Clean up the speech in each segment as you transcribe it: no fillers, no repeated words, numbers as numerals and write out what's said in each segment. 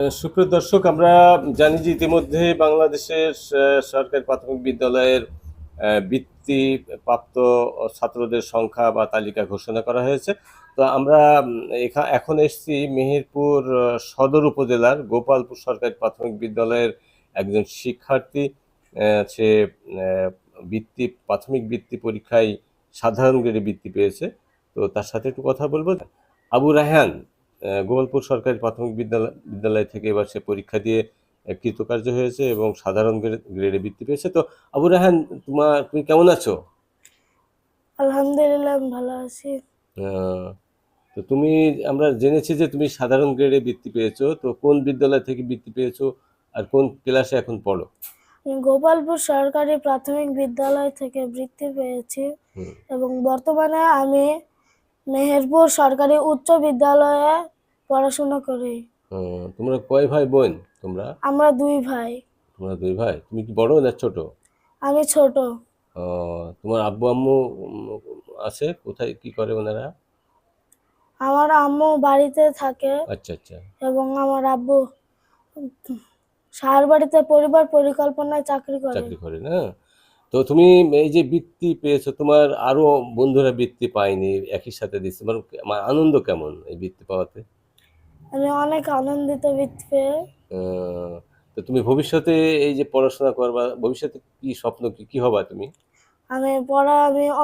সুপ্রিয় দর্শক, আমরা জানি যে ইতিমধ্যে বাংলাদেশের সরকারি প্রাথমিক বিদ্যালয়ের বৃত্তি প্রাপ্ত ছাত্রদের সংখ্যা বা তালিকা ঘোষণা করা হয়েছে। তো আমরা এখন এসেছি মেহেরপুর সদর উপজেলার গোপালপুর সরকারি প্রাথমিক বিদ্যালয়ের একজন শিক্ষার্থী। সে প্রাথমিক বৃত্তি পরীক্ষায় সাধারণ গ্রেডে বৃত্তি পেয়েছে। তো তার সাথে একটু কথা বলবো। আবু রায়হান গোপালপুর সরকারি প্রাথমিক বিদ্যালয় থেকে এবার সে পরীক্ষা দিয়ে কৃতকার্য হয়েছে এবং সাধারণ গ্রেডে বৃত্তি পেয়েছে। তো আবু রায়হান, তুমি কেমন আছো? আলহামদুলিল্লাহ, আমি ভালো আছি। আহ, তো আমরা জেনেছি যে তুমি সাধারণ গ্রেডে বৃত্তি পেয়েছো। তো কোন বিদ্যালয় থেকে বৃত্তি পেয়েছো আর কোন ক্লাসে এখন পড়ো? আমি গোপালপুর সরকারি প্রাথমিক বিদ্যালয় থেকে বৃত্তি পেয়েছি এবং বর্তমানে আমি মেহেরপুর সরকারি উচ্চ বিদ্যালয়ে পড়াশোনা করি। তোমরা কয় ভাই বোন? তোমরা আমরা দুই ভাই। তোমরা দুই ভাই। তুমি কি বড় না ছোট? আমি ছোট। তোমার আব্বু আম্মু আছে কোথায়, কি করে ওনারা? আমার আম্মু বাড়িতে থাকে আচ্ছা আচ্ছা। এবং আমার আব্বু শহর বাড়িতে পরিবার পরিকল্পনায় চাকরি করে না? তো তুমি এই যে বৃত্তি পেয়েছো, তোমার আরো বন্ধুরা বৃত্তি পায়নি, একই সাথে দিচ্ছে, মানে আনন্দ কেমন এই বৃত্তি পাওয়াতে? আমি অনেক আনন্দিত বৃত্তি পেয়ে। আহ, তো তুমি ভবিষ্যতে এই যে পড়াশোনা করবা, ভবিষ্যতে কি স্বপ্ন, কি হবা তুমি? আমি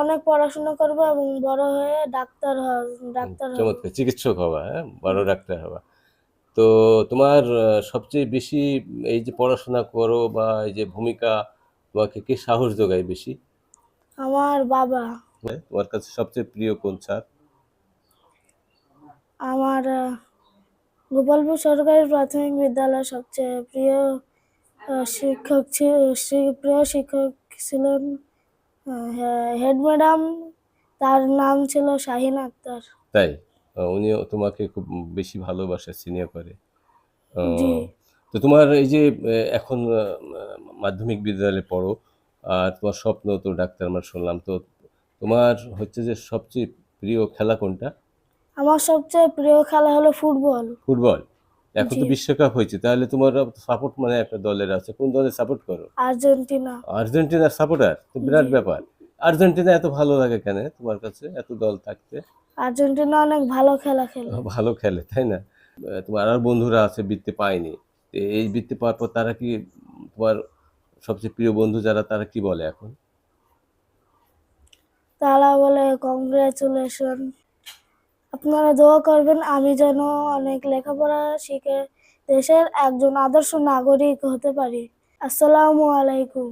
অনেক পড়াশোনা করব এবং বড় হয়ে ডাক্তার হব। চমৎকার, চিকিৎসক হবা, হ্যাঁ, বড় ডাক্তার হবা। তো তোমার সবচেয়ে বেশি এই যে পড়াশোনা করো বা এই যে ভূমিকা, তোমাকে কে সাহস যোগায় বেশি? আমার বাবা। হ্যাঁ, তোমার কাছে সবচেয়ে প্রিয় কোন স্যার? আমার গোপালপুর সরকারি প্রাথমিক বিদ্যালয়ের সবচেয়ে প্রিয় প্রিয় শিক্ষক ছিলেন হেড ম্যাডাম। তার নাম ছিল শাহিন আক্তার। তাই? উনিও তোমাকে খুব বেশি ভালোবাসে, সিনিয়র করে। জি। ও, তো তোমার এই যে এখন মাধ্যমিক বিদ্যালয়ে পড়ো, আর তোমার স্বপ্ন তো ডাক্তার, আমরা শুনলাম। তো তোমার হচ্ছে যে সবচেয়ে প্রিয় খেলা কোনটা? আমার সবচেয়ে প্রিয় খেলা হলো ফুটবল। ফুটবল। এখন জি। তো বিশ্বকাপ হয়েছে, তাহলে তোমার সাপোর্ট মানে একটা দলের আছে, কোন দলের সাপোর্ট করো? আর্জেন্টিনা। আর্জেন্টিনার সাপোর্টার? তো বিরাট জি। ব্যাপার। আর্জেন্টিনা এত ভালো লাগে কেন তোমার কাছে, এত দল থাকতে? আর্জেন্টিনা অনেক ভালো খেলা খেলে। ভালো খেলে, তাই না? তোমার আর বন্ধুরা আছে বৃত্তি পায়নি। তো এই বৃত্তি পাওয়ার পর তারা কি, তোমার সবচেয়ে প্রিয় বন্ধু যারা, তারা কি বলে এখন? তারা বলে কংগ্রেচুলেশন। আপনারা দোয়া করবেন আমি যেন অনেক লেখাপড়া শিখে দেশের একজন আদর্শ নাগরিক হতে পারি। আসসালামু আলাইকুম।